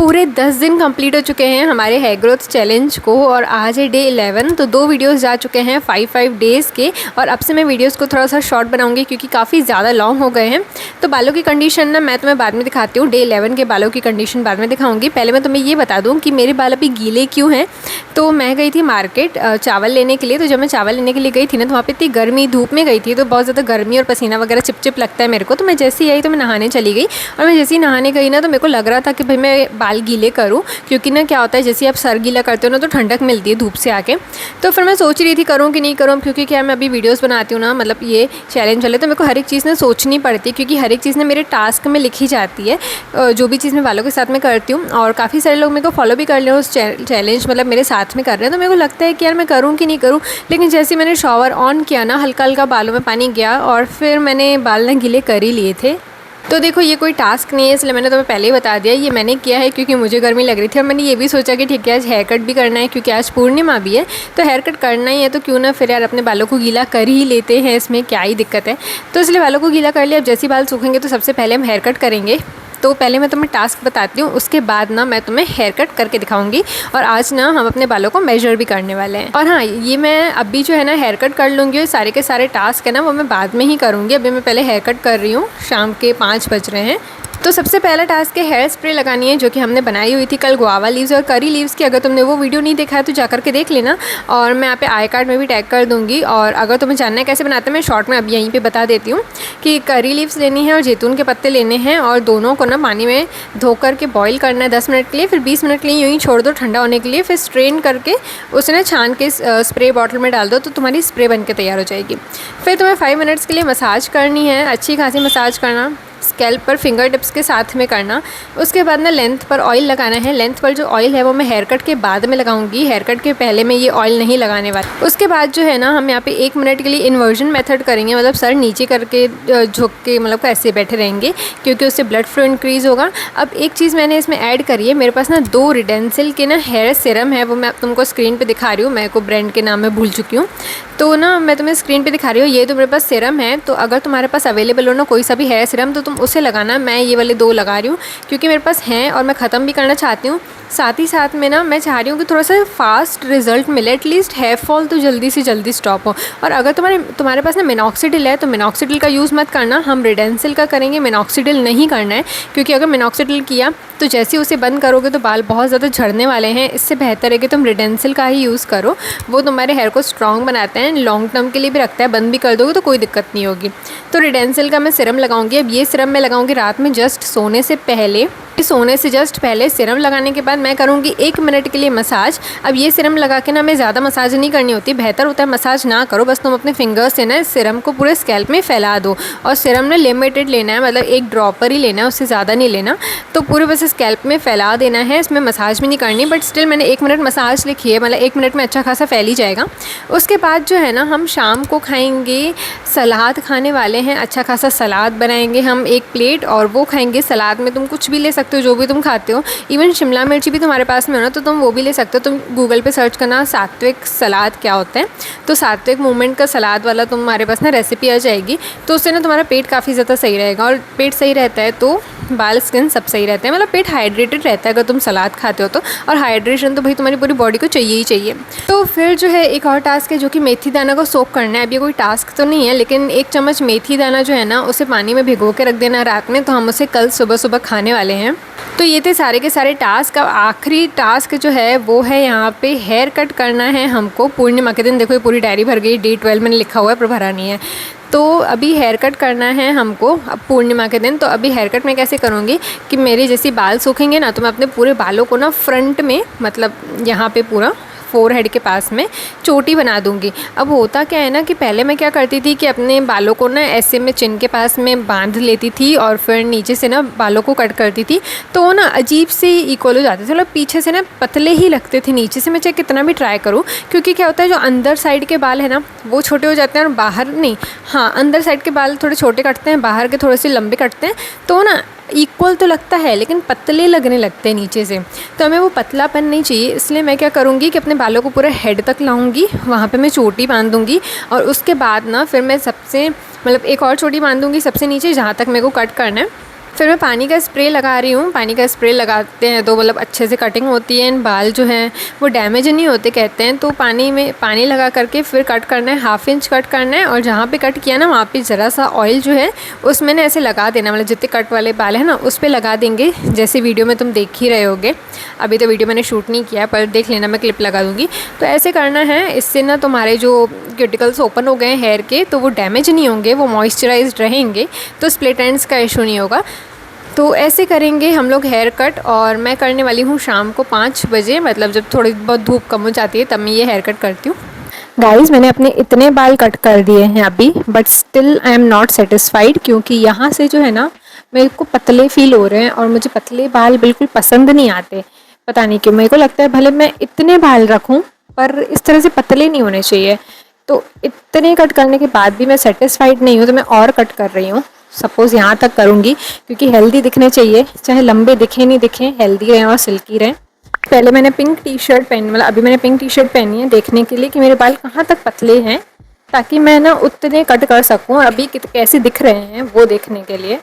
पूरे 10 दिन कंप्लीट हो चुके हैं हमारे हेयर ग्रोथ चैलेंज को और आज है डे 11। तो 2 वीडियोस जा चुके हैं 5 डेज़ के। और अब से मैं वीडियोस को थोड़ा सा शॉर्ट बनाऊंगी क्योंकि काफ़ी ज़्यादा लॉन्ग हो गए हैं। तो बालों की कंडीशन ना मैं तुम्हें बाद में दिखाती हूँ, डे 11 के बालों की कंडीशन बाद में दिखाऊँगी। पहले मैं तुम्हें ये बता दूँ कि मेरे बाल अभी गीले क्यों हैं। तो मैं गई थी मार्केट चावल लेने के लिए। तो जब मैं चावल लेने के लिए गई थी ना तो वहाँ पर इतनी गर्मी धूप में गई थी, तो बहुत ज़्यादा गर्मी और पसीना वगैरह चिप लगता है मेरे को। तो मैं जैसे ही आई तो मैं नहाने चली गई और मैं जैसे ही नहाने गई ना तो मेरे को लग रहा था कि भाई मैं बाल गीले करूँ, क्योंकि ना क्या होता है जैसे आप सर गीला करते हो ना तो ठंडक मिलती है धूप से आके। तो फिर मैं सोच रही थी करूँ कि नहीं करूँ, क्योंकि क्या मैं अभी वीडियोस बनाती हूँ ना, मतलब ये चैलेंज वाले, तो मेरे को हर एक चीज़ ना सोचनी पड़ती है क्योंकि हर एक चीज़ ना मेरे टास्क में लिखी जाती है, जो भी चीज़ मैं बालों के साथ में करती हूँ। और काफ़ी सारे लोग मेरे को फॉलो भी कर रहे हैं उस चैलेंज, मतलब मेरे साथ में कर रहे हैं। तो मेरे को लगता है कि यार मैं करूँ कि नहीं करूँ, लेकिन जैसे मैंने शॉवर ऑन किया ना हल्का हल्का बालों में पानी गया और फिर मैंने बाल ना गीले कर ही लिए थे। तो देखो ये कोई टास्क नहीं है, इसलिए मैंने तुम्हें पहले ही बता दिया। ये मैंने किया है क्योंकि मुझे गर्मी लग रही थी और मैंने ये भी सोचा कि ठीक है आज हेयर कट भी करना है क्योंकि आज पूर्णिमा भी है, तो हेयर कट करना ही है तो क्यों ना फिर यार अपने बालों को गीला कर ही लेते हैं, इसमें क्या ही दिक्कत है। तो इसलिए बालों को गीला कर लिया। अब जैसे बाल सूखेंगे तो सबसे पहले हम हेयर कट करेंगे। तो पहले मैं तुम्हें टास्क बताती हूँ, उसके बाद ना मैं तुम्हें हेयर कट करके दिखाऊंगी। और आज ना हम अपने बालों को मेजर भी करने वाले हैं। और हाँ, ये मैं अभी जो है ना हेयर कट कर लूँगी, सारे के सारे टास्क है ना वो मैं बाद में ही करूँगी। अभी मैं पहले हेयर कट कर रही हूँ, शाम के 5 बज रहे हैं। तो सबसे पहला टास्क है हेयर स्प्रे लगानी है, जो कि हमने बनाई हुई थी कल गुआवा लीव्स और करी लीव्स की। अगर तुमने वो वीडियो नहीं देखा है तो जाकर के देख लेना, और मैं यहाँ पे आई कार्ड में भी टैग कर दूँगी। और अगर तुम्हें जानना है कैसे बनाते हैं मैं शॉर्ट में अब यहीं पे बता देती हूँ कि करी लीव्स लेनी है और जैतून के पत्ते लेने हैं, और दोनों को ना पानी में धो करके बॉईल करना है 10 मिनट के लिए। फिर 20 मिनट के लिए यूँ ही छोड़ दो ठंडा होने के लिए। फिर स्ट्रेन करके उसे ना छान के स्प्रे बॉटल में डाल दो तो तुम्हारी स्प्रे बन के तैयार हो जाएगी। फिर तुम्हें 5 मिनट्स के लिए मसाज करनी है, अच्छी खासी मसाज करना, स्कैल्प पर फिंगर टिप्स के साथ में करना। उसके बाद ना लेंथ पर ऑयल लगाना है। लेंथ पर जो ऑयल है वो मैं हेयर कट के बाद में लगाऊंगी, हेयर कट के पहले मैं ये ऑयल नहीं लगाने वाली। उसके बाद जो है ना हम यहाँ पे 1 मिनट के लिए इन्वर्जन मेथड करेंगे, मतलब सर नीचे करके झुक के मतलब ऐसे बैठे रहेंगे क्योंकि उससे ब्लड फ्लो इंक्रीज़ होगा। अब एक चीज़ मैंने इसमें ऐड करी है, मेरे पास ना 2 रिडेंसिल के ना हेयर सीरम है, वो मैं तुमको स्क्रीन पर दिखा रही हूँ। मैं को ब्रांड के नाम मैं भूल चुकी हूँ, तो ना मैं तुम्हें स्क्रीन पे दिखा रही हूँ। ये तो मेरे पास सीरम है, तो अगर तुम्हारे पास अवेलेबल हो ना कोई सा भी हेयर सीरम तो तुम उसे लगाना। मैं ये वाले 2 लगा रही हूँ क्योंकि मेरे पास हैं और मैं ख़त्म भी करना चाहती हूँ। साथ ही साथ में ना मैं चाह रही हूँ कि थोड़ा सा फास्ट रिजल्ट मिले, एटलीस्ट हेयर फॉल तो जल्दी से जल्दी स्टॉप हो। और अगर तुम्हारे पास ना मिनॉक्सिडिल है तो मिनॉक्सिडिल का यूज़ मत करना, हम रिडेंसिल का करेंगे, मिनॉक्सिडिल नहीं करना है। क्योंकि अगर मिनॉक्सिडिल किया तो जैसे ही उसे बंद करोगे तो बाल बहुत ज़्यादा झड़ने वाले हैं। इससे बेहतर है कि तुम रिडेंसिल का ही यूज़ करो, वो तुम्हारे हेयर को स्ट्रॉन्ग बनाते हैं, लॉन्ग टर्म के लिए भी रखता है। बंद भी कर दोगे तो कोई दिक्कत नहीं होगी। तो रिडेंसिल का मैं सीरम लगाऊंगी। अब ये सीरम मैं लगाऊंगी रात में जस्ट सोने से पहले। सोने से जस्ट पहले सीरम लगाने के बाद मैं करूँगी 1 मिनट के लिए मसाज। अब ये सीरम लगा के ना हमें ज़्यादा मसाज नहीं करनी होती, बेहतर होता है मसाज ना करो, बस तुम अपने फिंगर्स से ना सीरम को पूरे स्कैल्प में फैला दो। और सीरम ने लिमिटेड लेना है, मतलब 1 ड्रॉपर ही लेना है, उससे ज़्यादा नहीं लेना। तो पूरे बस स्कैल्प में फैला देना है, इसमें मसाज भी नहीं करनी। बट स्टिल मैंने 1 मिनट मसाज लिखी है, मतलब 1 मिनट में अच्छा खासा फैल ही जाएगा। उसके बाद जो है ना हम शाम को खाएँगे, सलाद खाने वाले हैं। अच्छा खासा सलाद बनाएंगे हम 1 प्लेट, और वो खाएंगे। सलाद में तुम कुछ भी ले सकते हो जो भी तुम खाते हो, इवन शिमला मिर्ची भी तुम्हारे पास में हो ना तो तुम वो भी ले सकते हो। तुम गूगल पे सर्च करना सात्विक सलाद क्या होता है, तो सात्विक मूवमेंट का सलाद वाला तुम्हारे पास ना रेसिपी आ जाएगी। तो उससे ना तुम्हारा पेट काफ़ी ज़्यादा सही रहेगा, और पेट सही रहता है तो बाल स्किन सब सही रहते हैं, मतलब पेट हाइड्रेटेड रहता है अगर तुम सलाद खाते हो तो। और हाइड्रेशन तो भाई तुम्हारी पूरी बॉडी को चाहिए ही चाहिए। तो फिर जो है एक और टास्क है जो कि मेथी दाना को सोक करना है। अब ये कोई टास्क तो नहीं है, लेकिन 1 चम्मच मेथी दाना जो है ना उसे पानी में भिगो के रख देना रात में, तो हम उसे कल सुबह सुबह खाने वाले हैं। तो ये थे सारे के सारे टास्क। अब आखिरी टास्क जो है वो है यहाँ पे हेयर कट करना है हमको पूर्णिमा के दिन। देखो ये पूरी डायरी भर गई, डे 12 मैंने लिखा हुआ है पर भरा नहीं है। तो अभी हेयर कट करना है हमको अब पूर्णिमा के दिन। तो अभी हेयर कट मैं कैसे करूँगी कि मेरे जैसे बाल सूखेंगे ना तो मैं अपने पूरे बालों को ना फ्रंट में, मतलब यहाँ पे पूरा फोरहेड के पास में चोटी बना दूंगी। अब होता क्या है ना कि पहले मैं क्या करती थी कि अपने बालों को ना ऐसे में चिन के पास में बांध लेती थी और फिर नीचे से ना बालों को कट करती थी, तो वो ना अजीब से इक्वल हो जाते थे, मतलब पीछे से ना पतले ही लगते थे नीचे से, मैं चाहे कितना भी ट्राई करूँ। क्योंकि क्या होता है जो अंदर साइड के बाल है ना वो छोटे हो जाते हैं और बाहर नहीं, हाँ अंदर साइड के बाल थोड़े छोटे कटते हैं, बाहर के थोड़े से लंबे कटते हैं, तो ना इक्वल तो लगता है लेकिन पतले लगने लगते हैं नीचे से। तो हमें वो पतलापन नहीं चाहिए, इसलिए मैं क्या करूँगी कि अपने बालों को पूरा हेड तक लाऊंगी, वहाँ पे मैं चोटी बांध दूँगी। और उसके बाद ना फिर मैं सबसे मतलब एक और चोटी बांध दूँगी सबसे नीचे जहाँ तक मेरे को कट करना है। फिर मैं पानी का स्प्रे लगा रही हूँ। पानी का स्प्रे लगाते हैं तो मतलब अच्छे से कटिंग होती है, बाल जो हैं वो डैमेज नहीं होते कहते हैं। तो पानी में पानी लगा करके फिर कट करना है, 1/2 इंच कट करना है, और जहाँ पे कट किया ना वहाँ पे ज़रा सा ऑयल जो है उसमें ना ऐसे लगा देना, मतलब जितने कट वाले बाल हैं ना उस पर लगा देंगे, जैसे वीडियो में तुम देख ही रहे होगे। अभी तो वीडियो मैंने शूट नहीं किया पर देख लेना, मैं क्लिप लगा दूँगी। तो ऐसे करना है, इससे ना तुम्हारे जो क्यूटिकल्स ओपन हो गए हैं हेयर के तो वो डैमेज नहीं होंगे, वो मॉइस्चराइज्ड रहेंगे, तो स्प्लिट एंड्स का इशू नहीं होगा। तो ऐसे करेंगे हम लोग हेयर कट, और मैं करने वाली हूँ शाम को 5 बजे, मतलब जब थोड़ी बहुत धूप कम हो जाती है तब मैं ये हेयर कट करती हूँ। गाइज़ मैंने अपने इतने बाल कट कर दिए हैं अभी, but still I am not satisfied, क्योंकि यहाँ से जो है ना मेरे को पतले फील हो रहे हैं और मुझे पतले बाल बिल्कुल पसंद नहीं आते। पता नहीं क्यों, मेरे को लगता है भले मैं इतने बाल रखूँ पर इस तरह से पतले नहीं होने चाहिए। तो इतने कट करने के बाद भी मैं सेटिस्फाइड नहीं हूँ, तो मैं और कट कर रही हूँ। सपोज़ यहाँ तक करूँगी, क्योंकि हेल्दी दिखने चाहिए, चाहे लंबे दिखें नहीं दिखें, हेल्दी रहें और सिल्की रहें। पहले मैंने पिंक टी शर्ट पहनी, मतलब अभी मैंने पिंक टी शर्ट पहनी है देखने के लिए कि मेरे बाल कहाँ तक पतले हैं, ताकि मैं ना उतने कट कर सकूँ और अभी कैसे दिख रहे हैं वो देखने के लिए।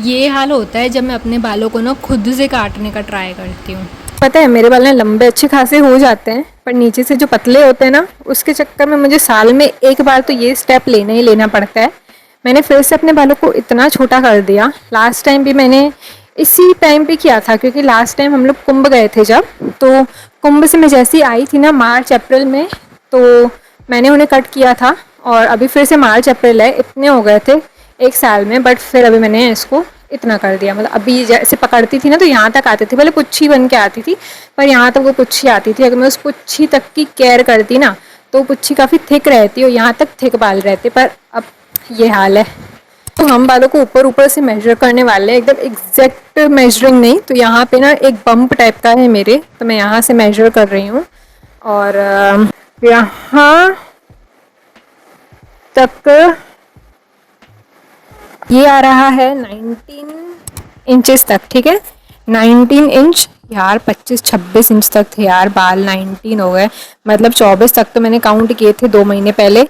ये हाल होता है जब मैं अपने बालों को ना खुद से काटने का ट्राई करती हूँ। पता है मेरे बाल ना लंबे अच्छे खासे हो जाते हैं, पर नीचे से जो पतले होते हैं ना उसके चक्कर में मुझे साल में एक बार तो ये स्टेप लेना ही लेना पड़ता है। मैंने फिर से अपने बालों को इतना छोटा कर दिया। लास्ट टाइम भी मैंने इसी टाइम पे किया था, क्योंकि लास्ट टाइम हम लोग कुंभ गए थे जब, तो कुंभ से मैं जैसी आई थी ना मार्च अप्रैल में, तो मैंने उन्हें कट किया था। और अभी फिर से मार्च अप्रैल है, इतने हो गए थे 1 साल में, बट फिर अभी मैंने इसको इतना कर दिया। मतलब अभी जैसे पकड़ती थी ना तो यहाँ तक आती थी, पहले पुच्छी बन के आती थी, पर यहाँ तक वो पुच्छी आती थी। अगर मैं उस पुच्छी तक की केयर करती ना तो पुच्छी काफ़ी थिक रहती और यहाँ तक थिक बाल रहते, पर अब ये हाल है। तो हम बालों को ऊपर ऊपर से मेजर करने वाले हैं, एकदम एग्जैक्ट मेजरिंग नहीं। तो यहाँ पे ना एक बम्प टाइप का है मेरे, तो मैं यहाँ से मेजर कर रही हूँ, और यहाँ तक ये आ रहा है 19 इंचेस तक, ठीक है 19 इंच यार, 25-26 इंच तक थे यार बाल, 19 हो गए, मतलब 24 तक तो मैंने काउंट किए थे 2 महीने पहले,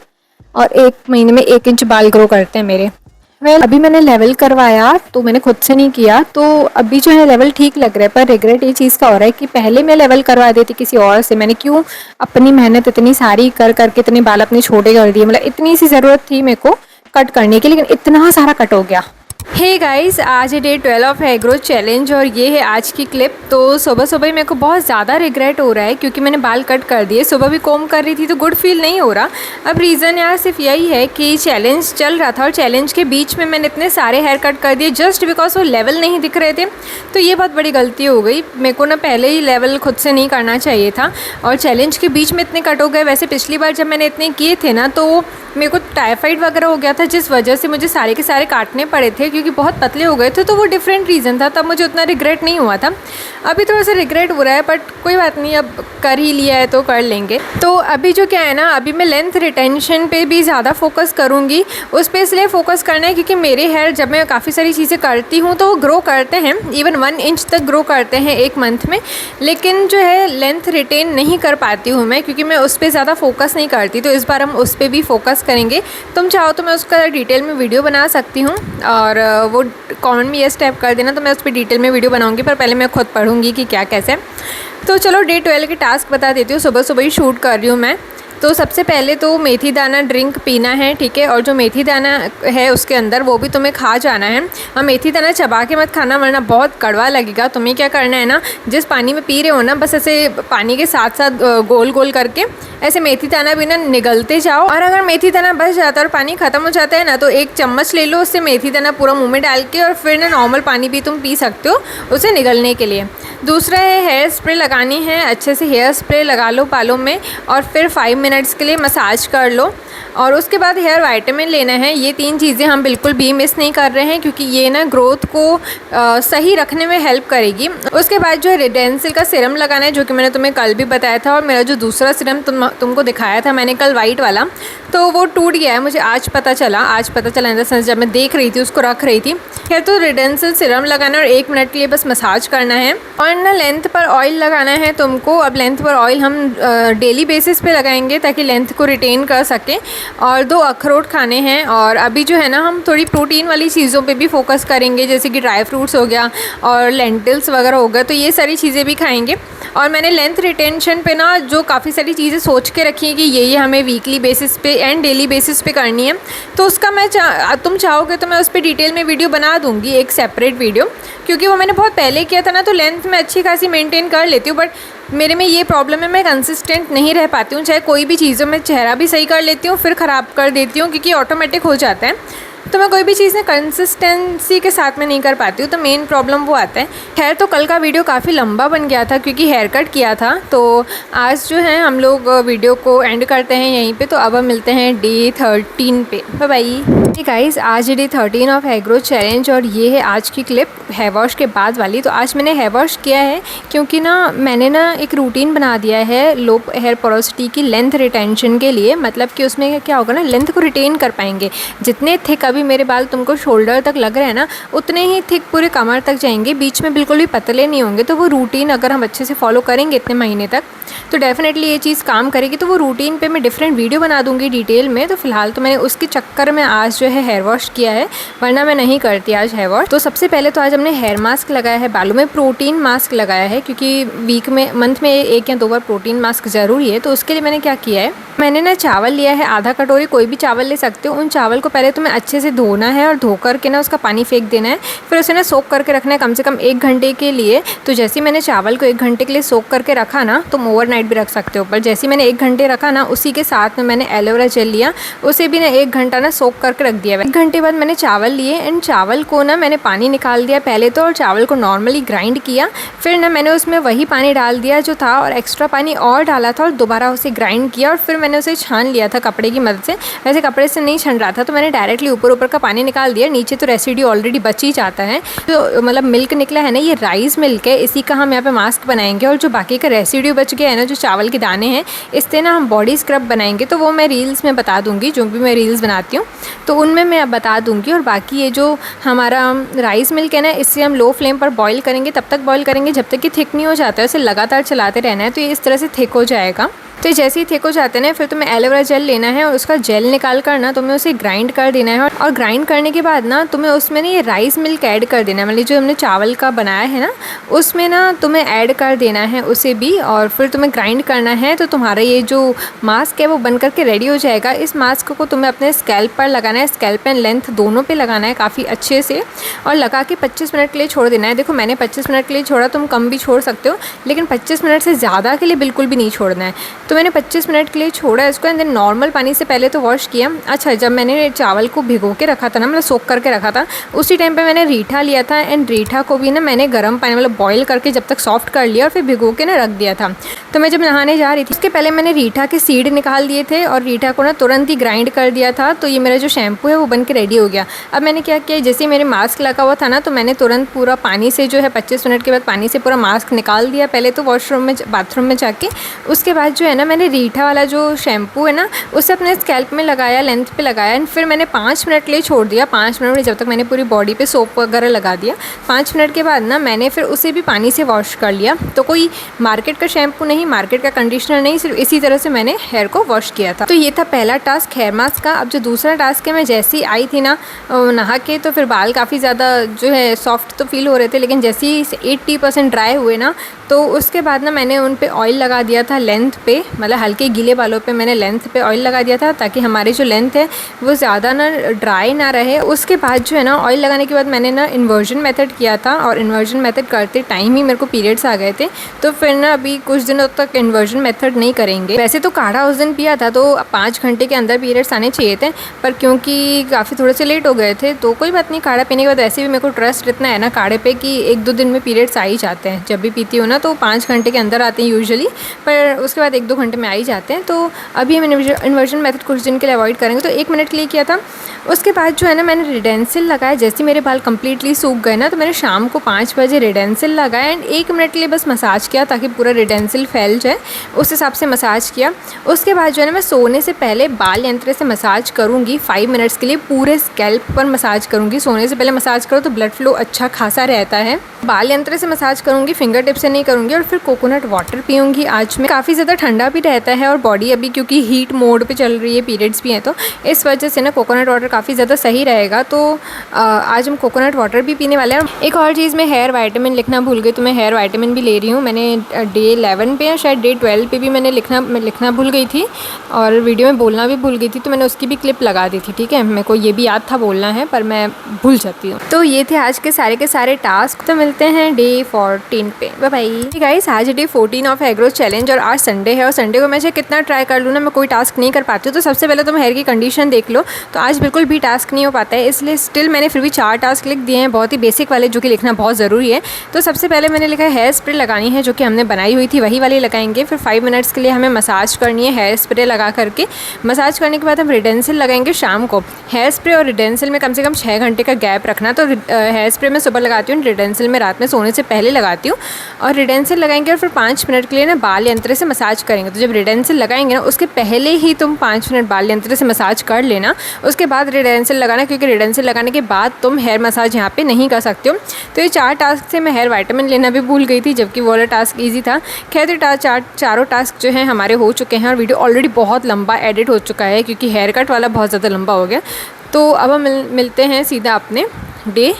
और 1 महीने में 1 इंच बाल ग्रो करते हैं मेरे। अभी मैंने लेवल करवाया तो मैंने खुद से नहीं किया, तो अभी जो है लेवल ठीक लग रहा है, पर रिग्रेट ये चीज़ का हो रहा है कि पहले मैं लेवल करवा देती किसी और से। मैंने क्यों अपनी मेहनत इतनी सारी कर करके इतने बाल अपने छोटे कर दिए, मतलब इतनी सी ज़रूरत थी मेरे को कट करने की, लेकिन इतना सारा कट हो गया। हे गाइस, आज है day 12 of hair growth challenge, और ये है आज की क्लिप। तो सुबह सुबह ही मेरे को बहुत ज़्यादा रिग्रेट हो रहा है, क्योंकि मैंने बाल कट कर दिए। सुबह भी कॉम्ब कर रही थी तो गुड फील नहीं हो रहा। अब रीज़न यार सिर्फ यही है कि चैलेंज चल रहा था, और चैलेंज के बीच में मैंने इतने सारे हेयर कट कर दिए जस्ट बिकॉज वो लेवल नहीं दिख रहे थे। तो ये बहुत बड़ी गलती हो गई, मेरे को ना पहले ही लेवल खुद से नहीं करना चाहिए था, और चैलेंज के बीच में इतने कट हो गए। वैसे पिछली बार जब मैंने इतने किए थे ना तो मेरे को टाइफाइड वगैरह हो गया था, जिस वजह से मुझे सारे के सारे काटने पड़े थे, क्योंकि बहुत पतले हो गए थे। तो वो डिफरेंट रीज़न था, तब मुझे उतना रिग्रेट नहीं हुआ था। अभी थोड़ा सा रिग्रेट हो रहा है, बट कोई बात नहीं, अब कर ही लिया है तो कर लेंगे। तो अभी जो क्या है ना, अभी मैं लेंथ रिटेंशन पे भी ज़्यादा फोकस करूँगी। उस पर इसलिए फ़ोकस करना है क्योंकि मेरे हेयर जब मैं काफ़ी सारी चीज़ें करती हूँ तो वो ग्रो करते हैं, इवन 1 इंच तक ग्रो करते हैं 1 मंथ में, लेकिन जो है लेंथ रिटेन नहीं कर पाती हूँ मैं, क्योंकि मैं उस पर ज़्यादा फोकस नहीं करती। तो इस बार हम उस पर भी फोकस करेंगे। तुम चाहो तो मैं उसका डिटेल में वीडियो बना सकती हूँ, और वो कमेंट में येस टाइप कर देना, तो मैं उस पर डिटेल में वीडियो बनाऊँगी, पर पहले मैं खुद पढ़ूँगी कि क्या कैसे। तो चलो डे 12 के टास्क बता देती हूँ। सुबह सुबह ही शूट कर रही हूँ मैं। तो सबसे पहले तो मेथी दाना ड्रिंक पीना है, ठीक है, और जो मेथी दाना है उसके अंदर वो भी तुम्हें खा जाना है। और मेथी दाना चबा के मत खाना, वरना बहुत कड़वा लगेगा। तुम्हें क्या करना है ना, जिस पानी में पी रहे हो ना, बस ऐसे पानी के साथ साथ गोल गोल करके ऐसे मेथी दाना भी ना निगलते जाओ। और अगर मेथी दाना बच जाता है और पानी ख़त्म हो जाता है ना, तो 1 चम्मच ले लो, उससे मेथी दाना पूरा मुँह में डाल के, और फिर ना नॉर्मल पानी भी तुम पी सकते हो उसे निगलने के लिए। दूसरा है हेयर स्प्रे लगानी है, अच्छे से हेयर स्प्रे लगा लो बालों में, और फिर 5 मिनट्स के लिए मसाज कर लो। और उसके बाद हेयर वाइटामिन लेना है। ये 3 चीज़ें हम बिल्कुल भी मिस नहीं कर रहे हैं, क्योंकि ये ना ग्रोथ को सही रखने में हेल्प करेगी। उसके बाद जो है रेडेंसिल का सीरम लगाना है, जो कि मैंने तुम्हें कल भी बताया था, और मेरा जो दूसरा सीरम तुमको दिखाया था मैंने कल वाइट वाला, तो वो टूट गया है, मुझे आज पता चला इन द सेंस जब मैं देख रही थी उसको रख रही थी। खैर तो रिडेंसिल सीरम लगाना और 1 मिनट के लिए बस मसाज करना है और ना लेंथ पर ऑयल लगाना है तुमको। अब लेंथ पर ऑयल हम डेली बेसिस पे लगाएंगे ताकि लेंथ को रिटेन कर सकें। और 2 अखरोट खाने हैं और अभी जो है ना हम थोड़ी प्रोटीन वाली चीज़ों पे भी फोकस करेंगे, जैसे कि ड्राई फ्रूट्स हो गया और लेंटिल्स वगैरह हो गया, तो ये सारी चीज़ें भी खाएंगे। और मैंने लेंथ रिटेंशन पे ना जो काफ़ी सारी चीज़ें सोच के रखी हैं कि ये हमें वीकली बेसिस पे एंड डेली बेसिस पे करनी है, तो उसका मैं तुम चाहोगे तो मैं उस पर डिटेल में वीडियो बना दूँगी, एक सेपरेट वीडियो, क्योंकि वो मैंने बहुत पहले किया था ना, तो लेंथ में अच्छी खासी मेंटेन कर लेती हूँ। बट मेरे में ये प्रॉब्लम है, मैं कंसिस्टेंट नहीं रह पाती हूँ, चाहे कोई भी चीज़ों में चेहरा भी सही कर लेती हूँ फिर ख़राब कर देती हूँ, क्योंकि ऑटोमेटिक हो जाता है। तो मैं कोई भी चीज़ ना कंसिस्टेंसी के साथ में नहीं कर पाती हूँ, तो मेन प्रॉब्लम वो आता है। खैर तो कल का वीडियो काफ़ी लंबा बन गया था क्योंकि हेयर कट किया था, तो आज जो है हम लोग वीडियो को एंड करते हैं यहीं पे। तो अब हम मिलते हैं डे 13 पे। बाय बाय गाइस, आज day 13 of hair growth challenge और ये है आज की क्लिप हेयर वॉश के बाद वाली। तो आज मैंने हेयर वॉश किया है क्योंकि ना मैंने ना एक रूटीन बना दिया है लो हेयर पोरोसिटी की लेंथ रिटेंशन के लिए। मतलब कि उसमें क्या होगा ना, लेंथ को रिटेन कर पाएंगे। जितने थिक अभी मेरे बाल तुमको शोल्डर तक लग रहे हैं ना, उतने ही थिक पूरे कमर तक जाएंगे, बीच में बिल्कुल भी पतले नहीं होंगे। तो वो रूटीन अगर हम अच्छे से फॉलो करेंगे इतने महीने तक, तो डेफिनेटली ये चीज़ काम करेगी। तो वो रूटीन पे मैं डिफरेंट वीडियो बना दूंगी डिटेल में। तो फिलहाल तो मैंने उसके चक्कर में आज जो है हेयर वॉश किया है, वरना मैं नहीं करती आज हेयर वॉश। तो सबसे पहले तो आज हमने हेयर मास्क लगाया है, बालों में प्रोटीन मास्क लगाया है, क्योंकि मंथ में 1 या 2 बार प्रोटीन मास्क ज़रूरी है। तो उसके लिए मैंने क्या किया है, मैंने ना चावल लिया है आधा कटोरी, कोई भी चावल ले सकते हो। उन चावल को पहले तुम्हें अच्छे से धोना है और धो करके ना उसका पानी फेंक देना है, फिर उसे ना सोक करके रखना है कम से कम 1 घंटे के लिए। तो जैसे मैंने चावल को 1 घंटे के लिए सोक करके रखा ना, तुम ओवरनाइट भी रख सकते हो, पर जैसे मैंने 1 घंटे रखा ना, उसी के साथ में मैंने एलोवेरा जेल लिया, उसे भी ना 1 घंटा ना सोक करके रख दिया। 1 घंटे बाद मैंने चावल लिए एंड चावल को ना मैंने पानी निकाल दिया पहले तो, और चावल को नॉर्मली ग्राइंड किया। फिर ना मैंने उसमें वही पानी डाल दिया जो था और एक्स्ट्रा पानी और डाला था और दोबारा उसे ग्राइंड किया और फिर मैंने उसे छान लिया था कपड़े की मदद से। वैसे कपड़े से नहीं छन रहा था, तो मैंने डायरेक्टली ऊपर का पानी निकाल दिया, नीचे तो रेसिड्यू ऑलरेडी बच ही जाता है। तो मतलब मिल्क निकला है ना, ये राइस मिल्क है, इसी का हम यहाँ पे मास्क बनाएंगे। और जो बाकी का रेसिड्यू बच गया है ना, जो चावल के दाने हैं, इससे ना हम बॉडी स्क्रब बनाएंगे। तो वो मैं रील्स में बता दूंगी, जो भी मैं रील्स बनाती हूँ तो उनमें मैं अब बता दूंगी। और बाकी ये जो हमारा राइस मिल्क है ना, इससे हम लो फ्लेम पर बॉईल करेंगे, तब तक बॉईल करेंगे जब तक कि थिक नहीं हो जाता है, उसे लगातार चलाते रहना है। तो ये इस तरह से थिक हो जाएगा। तो जैसे ही थिक हो जाते हैं फिर तुम्हें एलोवेरा जेल लेना है और उसका जेल निकाल कर ना तुम्हें उसे ग्राइंड कर देना है। और ग्राइंड करने के बाद ना तुम्हें उसमें ना ये राइस मिल्क ऐड कर देना है, मतलब जो हमने चावल का बनाया है ना, उसमें ना तुम्हें ऐड कर देना है उसे भी। और फिर तुम्हें ग्राइंड करना है, तो तुम्हारा ये जो मास्क है वो बन करके रेडी हो जाएगा। इस मास्क को तुम्हें अपने स्कैल्प पर लगाना है, स्कैल्प एंड लेंथ दोनों पे लगाना है काफ़ी अच्छे से, और लगा के 25 मिनट के लिए छोड़ देना है। देखो मैंने 25 मिनट के लिए छोड़ा, तुम कम भी छोड़ सकते हो, लेकिन 25 मिनट से ज़्यादा के लिए बिल्कुल भी नहीं छोड़ना है। तो मैंने 25 मिनट के लिए छोड़ा इसको एंड देन नॉर्मल पानी से पहले तो वॉश किया। अच्छा, जब मैंने चावल को भिगो के रखा था ना, मतलब सोक करके रखा था, उसी टाइम पे मैंने रीठा लिया था एंड रीठा को भी ना मैंने गर्म पानी मतलब बॉईल करके जब तक सॉफ्ट कर लिया और फिर भिगो के ना रख दिया था। तो मैं जब नहाने जा रही थी उसके पहले मैंने रीठा के सीड निकाल दिए थे और रीठा को ना तुरंत ही ग्राइंड कर दिया था। तो ये मेरा जो शैम्पू है वो बन के रेडी हो गया। अब मैंने क्या किया, जैसे मेरे मास्क लगा हुआ था ना, तो मैंने तुरंत पूरा पानी से जो है 25 मिनट के बाद पानी से पूरा मास्क निकाल दिया पहले तो वॉशरूम में, बाथरूम में जाके। उसके बाद जो है ना मैंने रीठा वाला जो शैम्पू है ना उसे अपने स्कैल्प में लगाया, लेंथ पे लगाया एंड फिर मैंने 5 मिनट के लिए छोड़ दिया। 5 मिनट में जब तक मैंने पूरी बॉडी पे सोप वगैरह लगा दिया, 5 मिनट के बाद ना मैंने फिर उसे भी पानी से वॉश कर लिया। तो कोई मार्केट का शैम्पू नहीं, मार्केट का कंडीशनर नहीं, सिर्फ इसी तरह से मैंने हेयर को वॉश किया था। तो ये था पहला टास्क हेयर मास्क का। अब जो दूसरा टास्क है, मैं जैसे ही आई थी ना नहा के, तो फिर बाल काफ़ी ज़्यादा जो है सॉफ्ट तो फील हो रहे थे, लेकिन जैसे ही 80% ड्राई हुए ना, तो उसके बाद ना मैंने उन पे ऑयल लगा दिया था लेंथ पे, मतलब हल्के गीले बालों पे मैंने लेंथ पे ऑयल लगा दिया था ताकि हमारी जो लेंथ है वो ज़्यादा ना ड्राई ना रहे। उसके बाद जो है ना ऑयल लगाने के बाद मैंने ना इन्वर्जन मेथड किया था, और इन्वर्जन मेथड करते टाइम ही मेरे को पीरियड्स आ गए थे। तो फिर ना अभी कुछ दिनों तक इन्वर्जन मेथड नहीं करेंगे। वैसे तो काढ़ा उस दिन पिया था, तो 5 घंटे के अंदर पीरियड्स आने चाहिए थे, पर क्योंकि काफ़ी थोड़े से लेट हो गए थे तो कोई बात नहीं। काढ़ा पीने के बाद वैसे भी मेरे को ट्रस्ट इतना है ना काढ़े पे कि 1-2 दिन में पीरियड्स आ ही जाते हैं। जब भी पीती हूँ ना तो 5 घंटे के अंदर आते हैं यूजुअली, पर उसके बाद 1-2 घंटे में आ ही जाते हैं। तो अभी हम इन्वर्जन मेथड कुछ दिन के लिए अवॉइड करेंगे। तो 1 मिनट के लिए किया था। उसके बाद जो है ना मैंने रिडेंसिल लगाया। जैसे मेरे बाल कंप्लीटली सूख गए ना, तो मैंने शाम को 5 बजे रिडेंसिल लगाया एंड 1 मिनट के लिए बस मसाज किया ताकि पूरा रिडेंसिल फैल जाए उस हिसाब से मसाज किया। उसके बाद जो है ना मैं सोने से पहले बाल यंत्र से मसाज करूँगी 5 मिनट्स के लिए, पूरे स्कैल्प पर मसाज करूँगी। सोने से पहले मसाज करो तो ब्लड फ्लो अच्छा खासा रहता है। बाल यंत्र से मसाज करूँगी, फिंगर टिप से नहीं करूँगी। और फिर कोकोनट वाटर पीऊँगी। आज में काफ़ी ज़्यादा ठंडा भी रहता है और बॉडी अभी क्योंकि हीट मोड पे चल रही है, पीरियड्स भी हैं, तो इस वजह से ना कोकोनट वाटर काफ़ी ज़्यादा सही रहेगा। तो आज हम कोकोनट वाटर भी पीने वाले हैं। एक और चीज़, मैं हेयर वाइटामिन लिखना भूल गई, तो मैं हेयर वाइटामिन भी ले रही हूँ। मैंने डे 11 पे या शायद डे 12 पे भी मैंने लिखना भूल गई थी और वीडियो में बोलना भी भूल गई थी, तो मैंने उसकी भी क्लिप लगा दी थी। ठीक है, मेरे को ये भी याद था बोलना है पर मैं भूल जाती हूँ। तो ये थे आज के सारे टास्क। तो मिलते हैं डे 14 पे। Bye bye guys. आज day 14 of hair growth challenge और आज संडे है और संडे को मैं चाहे कितना ट्राई कर लूँ ना, मैं कोई टास्क नहीं कर पाती हूँ। तो सबसे पहले तुम हेयर की कंडीशन देख लो, तो आज बिल्कुल भी टास्क नहीं हो पाता है, इसलिए स्टिल मैंने फिर भी 4 टास्क लिख दिए हैं, बहुत ही बेसिक वाले, जो कि लिखना बहुत ज़रूरी है। तो सबसे पहले मैंने लिखा है हेयर स्प्रे लगानी है, जो कि हमने बनाई हुई थी, वही वाली लगाएंगे। फिर 5 मिनट्स के लिए हमें मसाज करनी है हेयर स्प्रे लगा करके। मसाज करने के बाद हम रिडेंसिल लगाएंगे शाम को। हेयर स्प्रे और रिडेंसिल में कम से कम 6 घंटे का गैप रखना। तो हेयर स्प्रे मैं सुबह लगाती हूँ, रिडेंसिल में रात में सोने से पहले लगाती हूँ। और रिडेंसिल लगाएंगे और फिर 5 मिनट के लिए ना बाल यंत्र से मसाज करेंगे। तो जब रिडेंसिल लगाएंगे ना, उसके पहले ही तुम 5 मिनट बाल यंत्र से मसाज कर लेना, उसके बाद रिडेंसिल लगाना, क्योंकि रिडेंसिल लगाने के बाद तुम हेयर मसाज यहाँ पे नहीं कर सकते हो। तो ये 4 टास्क से मैं हेयर वाइटामिन लेना भी भूल गई थी, जबकि वो वाला टास्क ईजी था। खैर चारों टास्क जो हैं हमारे हो चुके हैं और वीडियो ऑलरेडी बहुत लंबा एडिट हो चुका है, क्योंकि हेयर कट वाला बहुत ज़्यादा लंबा हो गया। तो अब हम मिलते हैं सीधा अपने डे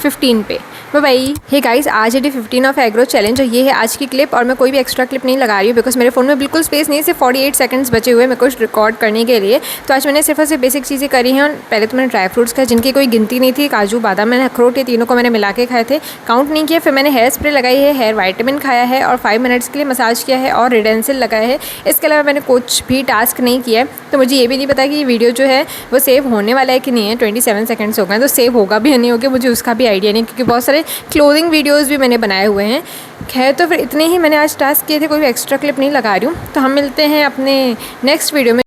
15 पे। Bye bye. हे गाइस, आज है day 15 of hair growth challenge और ये है आज की क्लिप। और मैं कोई भी एक्स्ट्रा क्लिप नहीं लगा रही हूँ, बिकॉज मेरे फ़ोन में बिल्कुल स्पेस नहीं है, सिर्फ 48 सेकंड्स बचे हुए हैं मेरे को रिकॉर्ड करने के लिए। तो आज मैंने सिर्फ और सिर्फ बेसिक चीज़ें करी हैं। पहले तो मैंने ड्राई फ्रूट्स खाए, जिनकी कोई गिनती नहीं थी, काजू बादाम मैंने अखरोट, ये तीनों को मैंने मिला के खाए थे, काउंट नहीं किया। फिर मैंने हेयर स्प्रे लगाई है, हेयर वाइटामिन खाया है और 5 मिनट्स के लिए मसाज किया है और रिडेंसिल लगाया है। इसके अलावा मैंने कुछ भी टास्क नहीं किया है। तो मुझे ये भी नहीं पता कि ये वीडियो जो है वो सेव होने वाला है कि नहीं है। 27 सेकंड्स हो गए, तो सेव होगा भी या नहीं होगा मुझे उसका भी आइडिया नहीं, क्योंकि बहुत सारे क्लोथिंग वीडियोस भी मैंने बनाए हुए हैं। खैर, तो फिर इतने ही मैंने आज टास्क किए थे, कोई भी एक्स्ट्रा क्लिप नहीं लगा रही हूँ। तो हम मिलते हैं अपने नेक्स्ट वीडियो में।